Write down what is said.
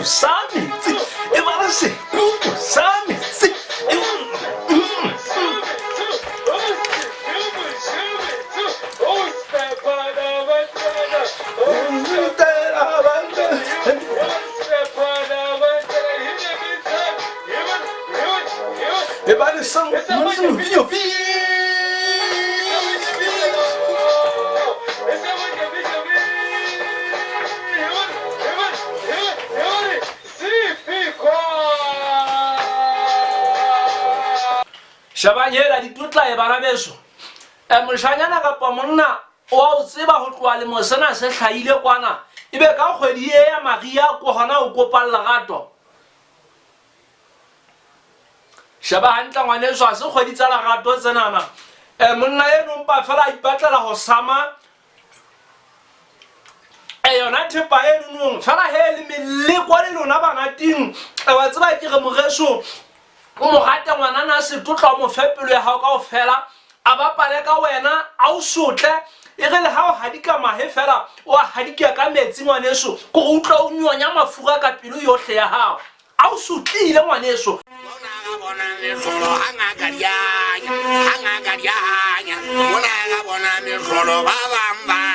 Sammy, e bana se Sammy, e bana são vinho. Shabanyela di tutla e bana beso moshanyana ka pa monna o tseba ho tloa le mosana se hlaile kwana ibe ka kgwedi e ya magia ko hona o kopalla gato shaba hantla ngwane swa se kgwedi tsa la gato tsenana monna eno mpa fela ipatlela ho sama yona thepa eno fela hele mele kwa le lona bana ting wa tseba ke re mogeso o mo gata ngwana na se tlotla mo fepelo ya hao kaofela a bapale ka wena a o sotle e re le ha o hadika mahe fela o hadika ka metsi ngwaneso go utlwa o nyonya mafura ka pelo yohle ya hao a o sotlile ngwaneso bona le solo hanga garianya bona ga bona le solo ba bang ba